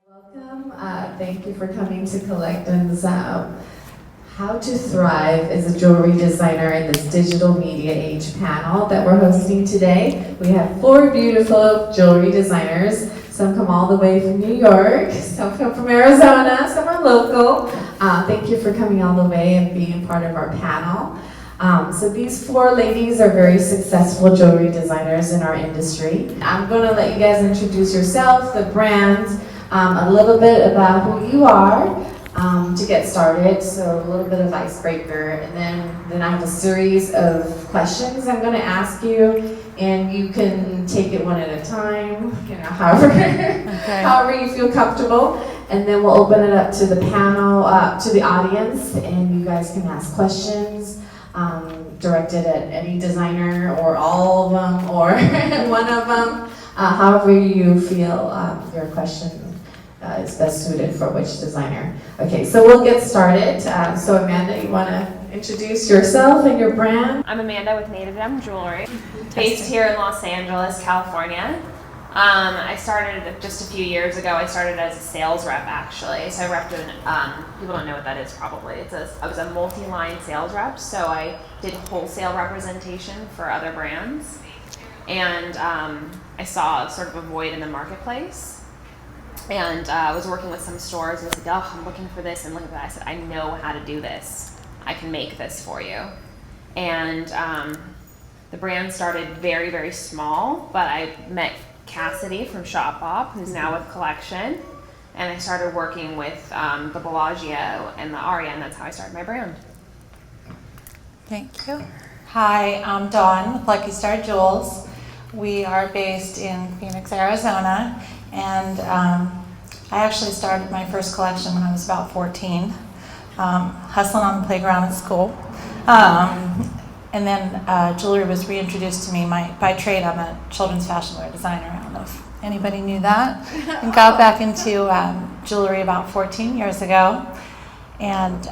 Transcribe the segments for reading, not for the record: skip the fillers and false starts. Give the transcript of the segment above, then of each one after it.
Welcome. Thank you for coming to Collecton's How to Thrive as a Jewelry Designer in this Digital Media Age panel that we're hosting today. We have 4 beautiful jewelry designers. Some come all the way from New York, some come from Arizona, some are local. Thank you for coming all the way and being a part of our panel. So these 4 ladies are very successful jewelry designers in our industry. I'm going to let you guys introduce yourself, the brand, a little bit about who you are to get started, so a little bit of icebreaker, and then I have a series of questions I'm going to ask you, and you can take it one at a time, however you feel comfortable, and then we'll open it up to the panel, to the audience, and you guys can ask questions directed at any designer or all of them or one of them, however you feel your question is best suited for which designer. Okay, so we'll get started. So Amanda, you want to introduce yourself and your brand? I'm Amanda with Native Gem Jewelry, based here in Los Angeles, California. I started just a few years ago. I started as a sales rep, actually. So I repped people don't know what that is probably. I was a multi-line sales rep, so I did wholesale representation for other brands. And I saw sort of a void in the marketplace. And I was working with some stores and I said, oh, I'm looking for this and look at that. I said, I know how to do this. I can make this for you. And the brand started very, very small, but I met Cassidy from Shop Bop, who's now with Collection. And I started working with the Bellagio and the Aria, and that's how I started my brand. Thank you. Hi, I'm Dawn with Lucky Star Jules. We are based in Phoenix, Arizona, and I actually started my first collection when I was about 14, hustling on the playground at school. And then jewelry was reintroduced to me. By trade, I'm a children's fashion wear designer. I don't know if anybody knew that. And got back into jewelry about 14 years ago. And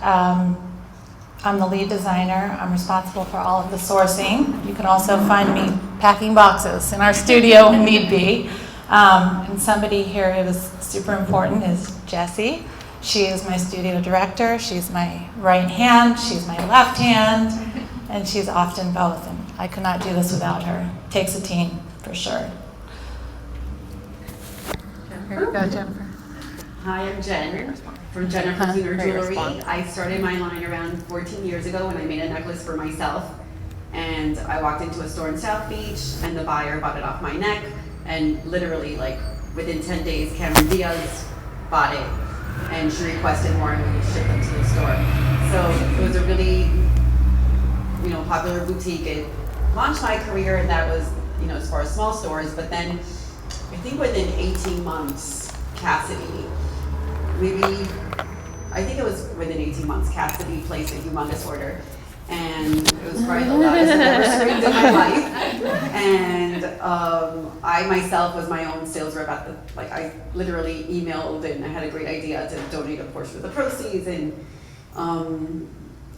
I'm the lead designer. I'm responsible for all of the sourcing. You can also find me packing boxes in our studio when need be. And somebody here who is super important is Jessie. She is my studio director. She's my right hand. She's my left hand. And she's often both. And I could not do this without her. It takes a team, for sure. Here you go, Jennifer. Hi, I'm Jen from Jennifer Zeuner Jewelry. I started my line around 14 years ago when I made a necklace for myself. And I walked into a store in South Beach and the buyer bought it off my neck. And literally, like, within 10 days, Cameron Diaz bought it. And she requested more and we shipped them to the store. So it was a really, popular boutique. It launched my career, and that was, as far as small stores. But then, I think within 18 months, Cassidy placed a humongous order. And it was probably the loudest I've ever screamed in my life. And I myself was my own sales rep I literally emailed and I had a great idea to donate a portion of the proceeds, and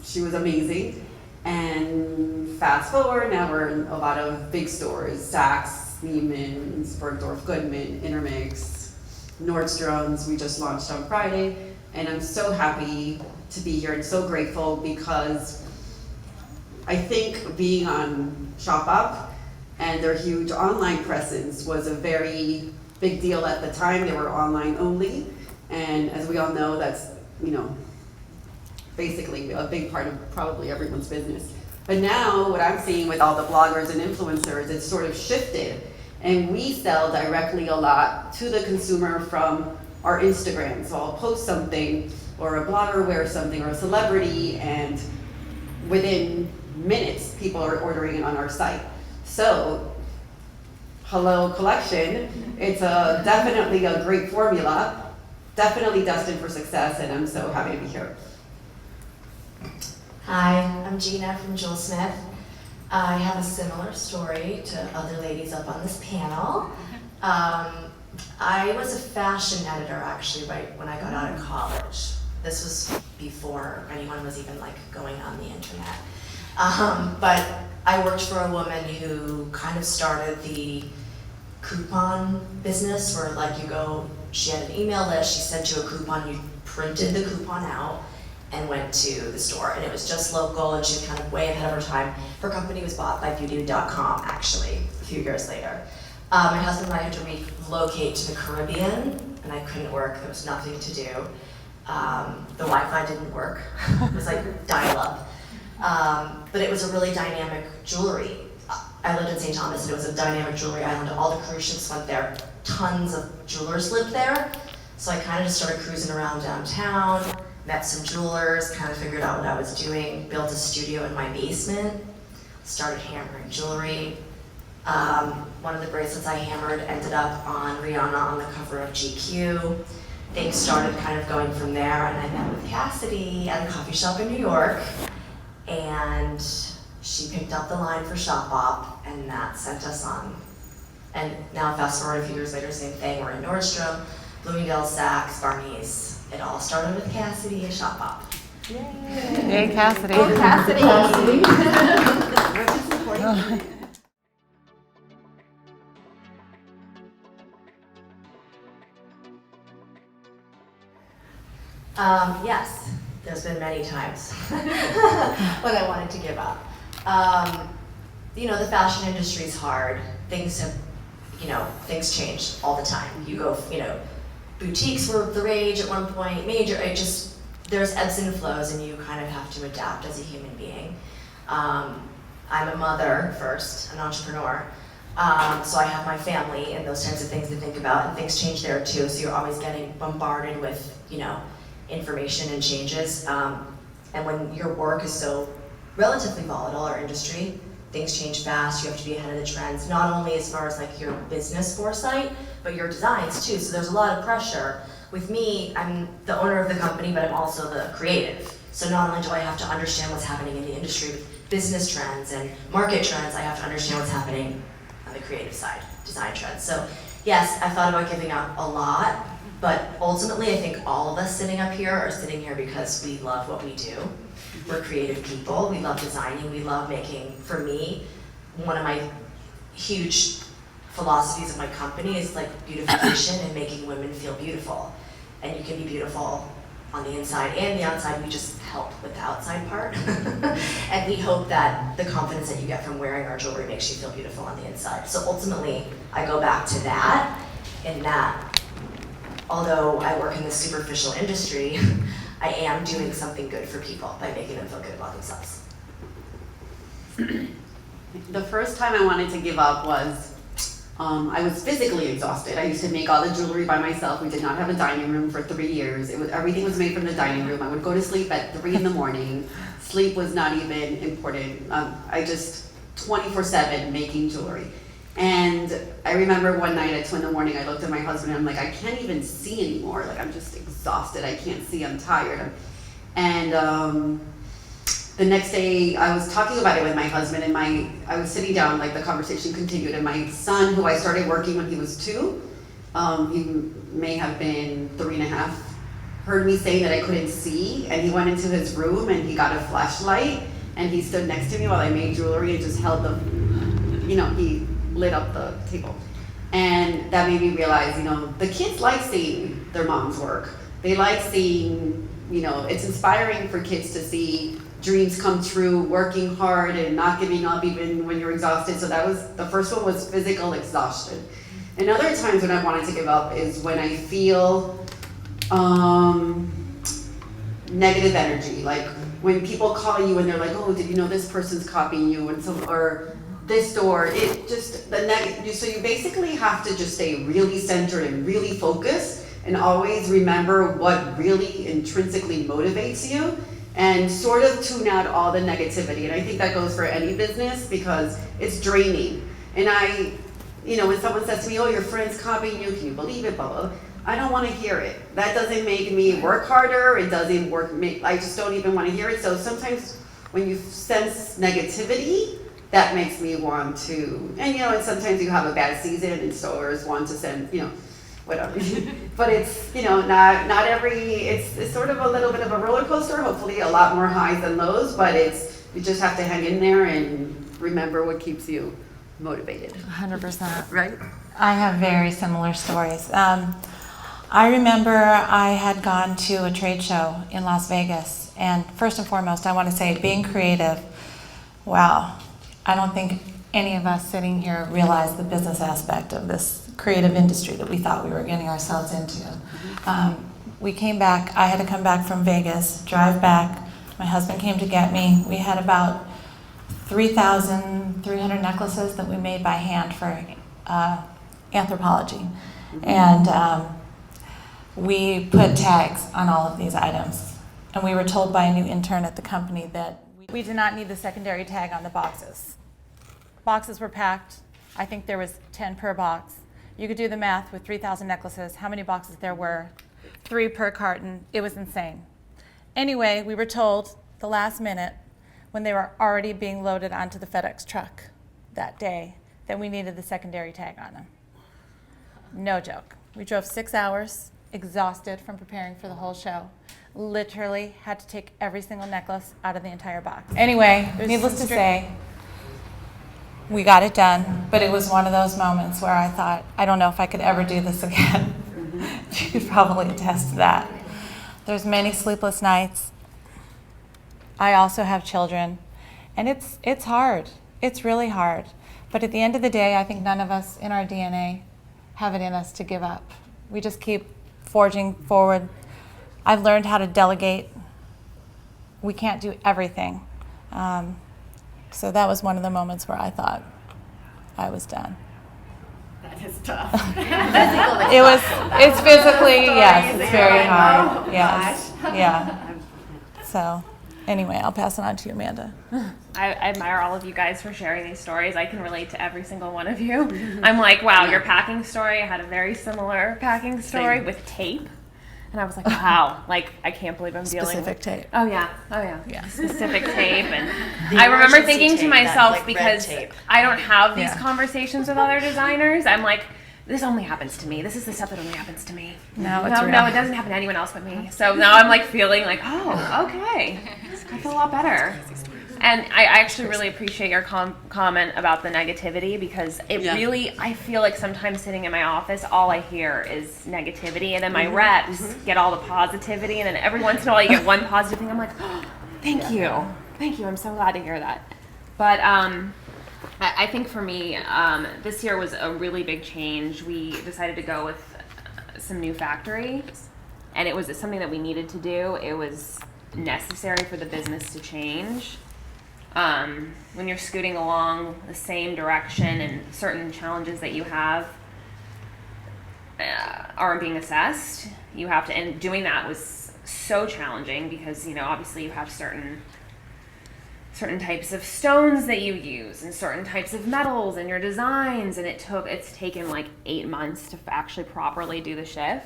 she was amazing. And fast forward, now we're in a lot of big stores, Saks, Neiman's, Bergdorf Goodman, Intermix, Nordstrom's. We just launched on Friday, and I'm so happy to be here and so grateful because I think being on Shop Up and their huge online presence was a very big deal at the time. They were online only, and as we all know, that's basically a big part of probably everyone's business. But now what I'm seeing with all the bloggers and influencers, it's sort of shifted, and we sell directly a lot to the consumer from our Instagram. So I'll post something, or a blogger wears something, or a celebrity, and within minutes, people are ordering it on our site. So, hello Collection. It's definitely a great formula, definitely destined for success, and I'm so happy to be here. Hi, I'm Gina from Jules Smith. I have a similar story to other ladies up on this panel. I was a fashion editor actually right when I got out of college. This was before anyone was even going on the internet. But I worked for a woman who kind of started the coupon business where you go she had an email list, she sent you a coupon, you printed the coupon out and went to the store. And it was just local, and she was kind of way ahead of her time. Her company was bought by Beauty.com, actually, a few years later. My husband and I had to relocate to the Caribbean, and I couldn't work, there was nothing to do. The Wi-Fi didn't work, it was like dial-up. But it was a really dynamic jewelry. I lived in St. Thomas, and it was a dynamic jewelry island. All the cruise ships went there. Tons of jewelers lived there. So I kind of just started cruising around downtown, met some jewelers, kind of figured out what I was doing, built a studio in my basement, started hammering jewelry. One of the bracelets I hammered ended up on Rihanna on the cover of GQ. Things started kind of going from there, and I met with Cassidy at a coffee shop in New York, and she picked up the line for Shop Bop, and that sent us on. And now fast forward a few years later, same thing, we're in Nordstrom, Bloomingdale's, Saks, Barney's. It all started with Cassidy at Shop Bop. Yay, Cassidy. Oh, Cassidy. Yes, there's been many times when I wanted to give up. You know, the fashion industry is hard. Things have, you know, things change all the time. You go, you know, boutiques were the rage at one point, there's ebbs and flows, and you kind of have to adapt as a human being. I'm a mother first, an entrepreneur. So I have my family and those types of things to think about, and things change there too, so you're always getting bombarded with, you know, information and changes. And when your work is so relatively volatile, our industry, things change fast, you have to be ahead of the trends, not only as far as like your business foresight, but your designs too, so there's a lot of pressure. With me, I'm the owner of the company, but I'm also the creative. So not only do I have to understand what's happening in the industry with business trends and market trends, I have to understand what's happening on the creative side, design trends. So yes, I thought about giving up a lot, but ultimately I think all of us sitting up here are sitting here because we love what we do. We're creative people, we love designing, we love making, for me, one of my huge philosophies of my company is like beautification and making women feel beautiful. And you can be beautiful on the inside and the outside, we just help with the outside part. And we hope that the confidence that you get from wearing our jewelry makes you feel beautiful on the inside. So ultimately, I go back to that, in that, although I work in the superficial industry, I am doing something good for people by making them feel good about themselves. The first time I wanted to give up was, I was physically exhausted. I used to make all the jewelry by myself. We did not have a dining room for 3 years. Everything was made from the dining room. I would go to sleep at 3 in the morning. Sleep was not even important. I just 24/7 making jewelry. And I remember one night at 2 in the morning, I looked at my husband and I'm like, I can't even see anymore. Like, I'm just exhausted. I can't see, I'm tired. And the next day I was talking about it with my husband, and I was sitting down, like the conversation continued, and my son, who I started working when he was 2, he may have been 3.5, heard me saying that I couldn't see, and he went into his room and he got a flashlight and he stood next to me while I made jewelry and just held the, you know, he lit up the table. And that made me realize, you know, the kids like seeing their moms work. They like seeing, you know, it's inspiring for kids to see dreams come true, working hard and not giving up even when you're exhausted. So that was, the first one was physical exhaustion. And other times when I wanted to give up is when I feel negative energy. Like when people call you and they're like, oh, did you know this person's copying you, and so, or this store, it just, the negative, so you basically have to just stay really centered and really focused and always remember what really intrinsically motivates you and sort of tune out all the negativity. And I think that goes for any business because it's draining. And I, you know, when someone says to me, oh, your friend's copying you, can you believe it, blah, blah, I don't want to hear it. That doesn't make me work harder. It doesn't I just don't even want to hear it. So sometimes when you sense negativity, that makes me want to, and you know, and sometimes you have a bad season and stores want to send, you know, whatever. But it's, you know, not every, it's sort of a little bit of a roller coaster, hopefully a lot more highs than lows, but you just have to hang in there and remember what keeps you motivated. 100%. Right? I have very similar stories. I remember I had gone to a trade show in Las Vegas, and first and foremost, I want to say being creative, wow, I don't think any of us sitting here realize the business aspect of this creative industry that we thought we were getting ourselves into. We came back, I had to come back from Vegas, drive back. My husband came to get me. We had about 3,300 necklaces that we made by hand for anthropology. And we put tags on all of these items. And we were told by a new intern at the company that we did not need the secondary tag on the boxes. Boxes were packed. I think there was 10 per box. You could do the math with 3,000 necklaces, how many boxes there were, 3 per carton. It was insane. Anyway, we were told the last minute, when they were already being loaded onto the FedEx truck that day, that we needed the secondary tag on them. No joke. We drove 6 hours, exhausted from preparing for the whole show. Literally had to take every single necklace out of the entire box. Anyway, needless to say, we got it done, but it was one of those moments where I thought, I don't know if I could ever do this again. You could probably attest to that. There's many sleepless nights. I also have children, and it's hard. It's really hard. But at the end of the day, I think none of us in our DNA have it in us to give up. We just keep forging forward. I've learned how to delegate. We can't do everything. So that was one of the moments where I thought I was done. That is tough. It's physically, yes, it's very hard. Oh, yes, gosh. yeah. So anyway, I'll pass it on to you, Amanda. I admire all of you guys for sharing these stories. I can relate to every single one of you. I'm like, wow, your packing story. I had a very similar packing story with tape. And I was like, wow, like, I can't believe I'm dealing with... Specific tape. Oh, yeah. Specific tape. And I remember thinking to myself, because I don't have these conversations with other designers, I'm like, this only happens to me. This is the stuff that only happens to me. No, it doesn't happen to anyone else but me. So now I'm like feeling like, oh, okay. I feel a lot better. And I actually really appreciate your comment about the negativity, because it really, I feel like sometimes sitting in my office, all I hear is negativity, and then my reps get all the positivity, and then every once in a while you get one positive thing. I'm like, oh, thank you. I'm so glad to hear that. But I think for me, this year was a really big change. We decided to go with some new factory, and it was something that we needed to do. It was necessary for the business to change. When you're scooting along the same direction and certain challenges that you have aren't being assessed, you have to, and doing that was so challenging because, you know, obviously you have certain types of stones that you use and certain types of metals in your designs, and it's taken like 8 months to actually properly do the shift.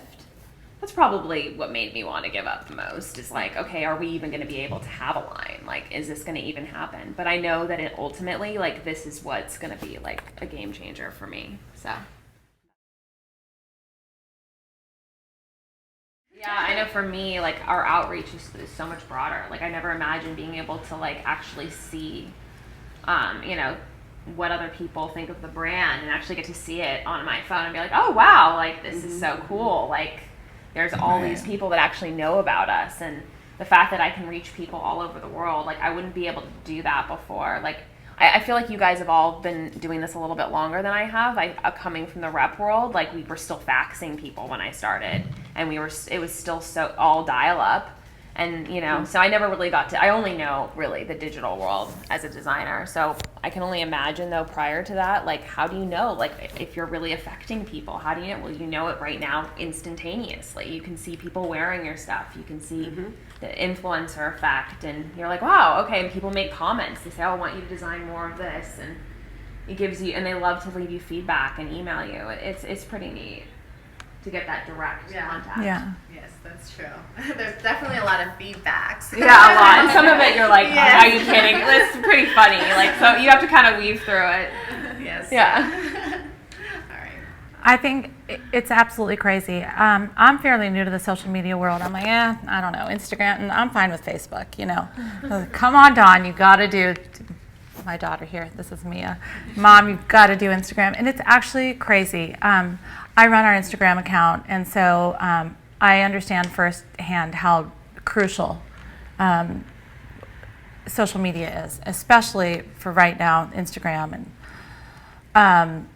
That's probably what made me want to give up the most, is like, okay, are we even going to be able to have a line? Like, is this going to even happen? But I know that it ultimately, like, this is what's going to be like a game changer for me. So yeah, I know for me, like, our outreach is so much broader. Like, I never imagined being able to like actually see, you know, what other people think of the brand and actually get to see it on my phone and be like, oh wow, like this is so cool. Like, there's all these people that actually know about us, and the fact that I can reach people all over the world, like I wouldn't be able to do that before. Like, I feel like you guys have all been doing this a little bit longer than I have. Coming from the rep world, like we were still faxing people when I started, and it was still so all dial up. And, you know, so I never really I only know really the digital world as a designer. So I can only imagine though, prior to that, like, how do you know, like, if you're really affecting people? How do you know? Well, you know it right now instantaneously. You can see people wearing your stuff. You can see the influencer effect, and you're like, wow, okay. And people make comments. They say, oh, I want you to design more of this. And it gives you, and they love to leave you feedback and email you. It's pretty neat to get that direct contact. Yeah. Yes, that's true. There's definitely a lot of feedbacks. Yeah, a lot. And some of it you're like, are you kidding? It's pretty funny. Like, so you have to kind of weave through it. Yes. Yeah. All right. I think it's absolutely crazy. I'm fairly new to the social media world. I'm like, I don't know, Instagram, and I'm fine with Facebook, you know. Come on, Dawn, you got to do, my daughter here, this is Mia. Mom, you've got to do Instagram. And it's actually crazy. I run our Instagram account, and so I understand firsthand how crucial social media is, especially for right now, Instagram. And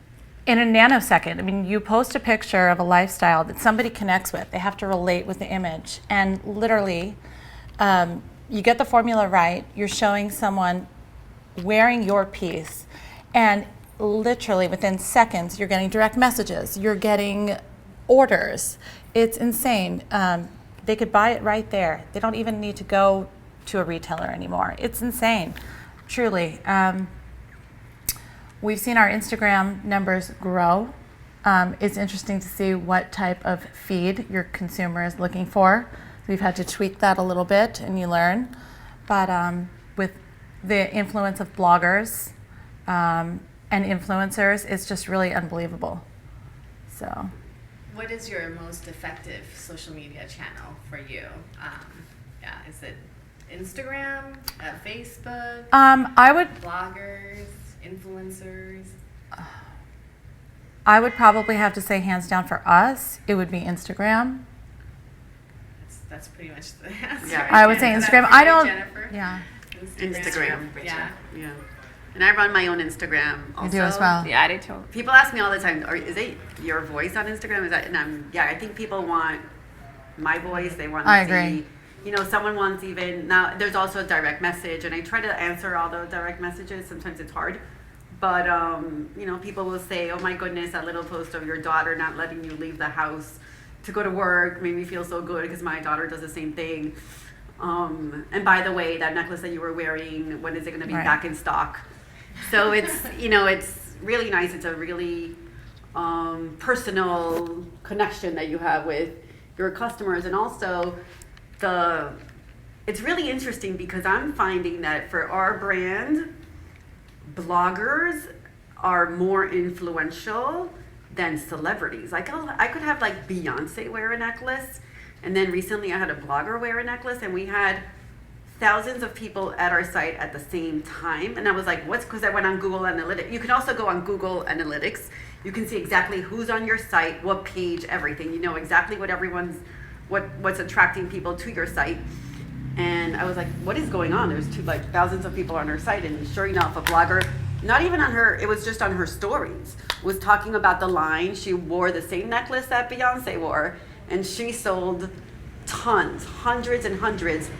in a nanosecond, I mean, you post a picture of a lifestyle that somebody connects with. They have to relate with the image. And literally, you get the formula right. You're showing someone wearing your piece. And literally within seconds, you're getting direct messages. You're getting orders. It's insane. They could buy it right there. They don't even need to go to a retailer anymore. It's insane, truly. We've seen our Instagram numbers grow. It's interesting to see what type of feed your consumer is looking for. We've had to tweak that a little bit, and you learn. But with the influence of bloggers and influencers, it's just really unbelievable. So. What is your most effective social media channel for you? Is it Instagram, Facebook, bloggers, influencers? I would probably have to say, hands down for us, it would be Instagram. That's pretty much the answer. Yeah. I would say Instagram. I don't. Jennifer? Yeah. Instagram. Yeah. Yeah. And I run my own Instagram also. You do as well. Yeah, I do too. People ask me all the time, is it your voice on Instagram? Is that, and I think people want my voice. They want to I see, agree. Someone wants even, now there's also a direct message, and I try to answer all the direct messages. Sometimes it's hard. But, people will say, oh my goodness, that little post of your daughter not letting you leave the house to go to work made me feel so good because my daughter does the same thing. And by the way, that necklace that you were wearing, when is it going to be back in stock? So it's, it's really nice. It's a really personal connection that you have with your customers. And also, it's really interesting because I'm finding that for our brand, bloggers are more influential than celebrities. Like I could have like Beyonce wear a necklace, and then recently I had a blogger wear a necklace, and we had thousands of people at our site at the same time. And I was like, because I went on Google Analytics. You can also go on Google Analytics. You can see exactly who's on your site, what page, everything. You know exactly what's attracting people to your site. And I was like, what is going on? There's thousands of people on her site, and sure enough, a blogger, not even on her, it was just on her stories, was talking about the line. She wore the same necklace that Beyonce wore, and she sold tons, hundreds and hundreds.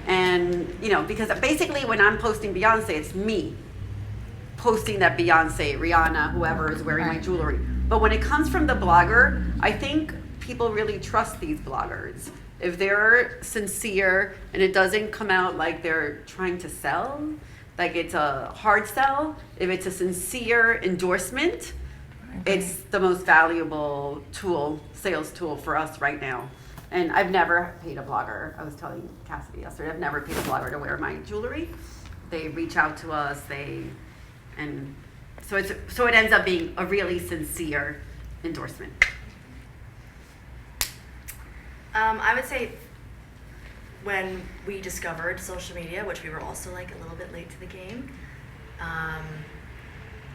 And, because basically when I'm posting Beyonce, it's me posting that Beyonce, Rihanna, whoever is wearing my jewelry. But when it comes from the blogger, I think people really trust these bloggers. If they're sincere and it doesn't come out like they're trying to sell, like it's a hard sell, if it's a sincere endorsement, it's the most valuable sales tool for us right now. And I've never paid a blogger. I was telling Cassidy yesterday, I've never paid a blogger to wear my jewelry. They reach out to us, and so it ends up being a really sincere endorsement. I would say when we discovered social media, which we were also like a little bit late to the game,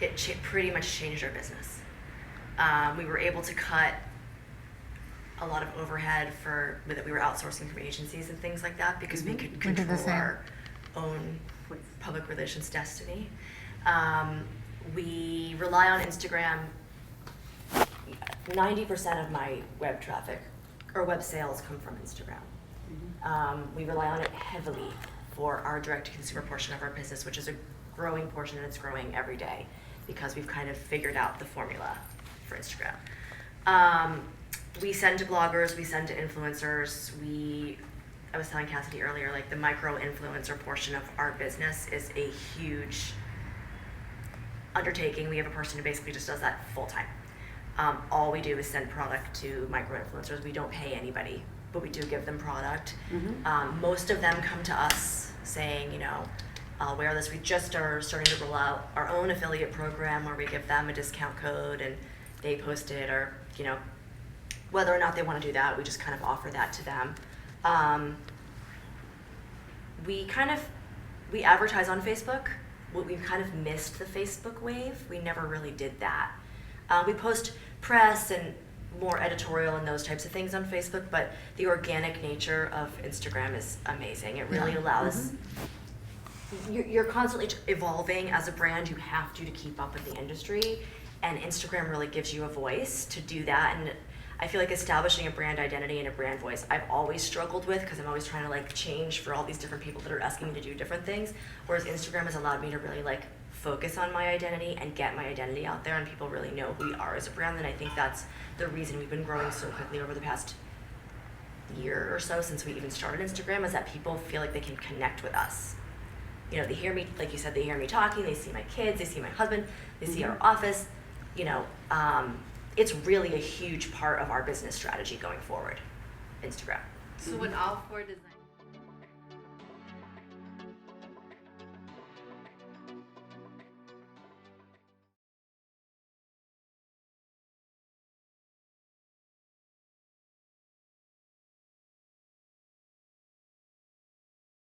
it pretty much changed our business. We were able to cut a lot of overhead that we were outsourcing from agencies and things like that because we could control our own public relations destiny. We rely on Instagram. 90% of my web traffic or web sales come from Instagram. We rely on it heavily for our direct-to-consumer portion of our business, which is a growing portion, and it's growing every day because we've kind of figured out the formula for Instagram. We send to bloggers, we send to influencers. I was telling Cassidy earlier, like the micro-influencer portion of our business is a huge undertaking. We have a person who basically just does that full-time. All we do is send product to micro-influencers. We don't pay anybody, but we do give them product. Most of them come to us saying, I'll wear this. We just are starting to roll out our own affiliate program where we give them a discount code and they post it, or, whether or not they want to do that, we just kind of offer that to them. We advertise on Facebook. We've kind of missed the Facebook wave. We never really did that. We post press and more editorial and those types of things on Facebook, but the organic nature of Instagram is amazing. It really allows, you're constantly evolving as a brand. You have to keep up with the industry, and Instagram really gives you a voice to do that. And I feel like establishing a brand identity and a brand voice, I've always struggled with, because I'm always trying to like change for all these different people that are asking me to do different things, whereas Instagram has allowed me to really like focus on my identity and get my identity out there, and people really know who we are as a brand. And I think that's the reason we've been growing so quickly over the past year or so since we even started Instagram, is that people feel like they can connect with us. You know, they hear me, like you said, they hear me talking, they see my kids, they see my husband, they see our office. You know, it's really a huge part of our business strategy going forward, Instagram. So when all 4 designers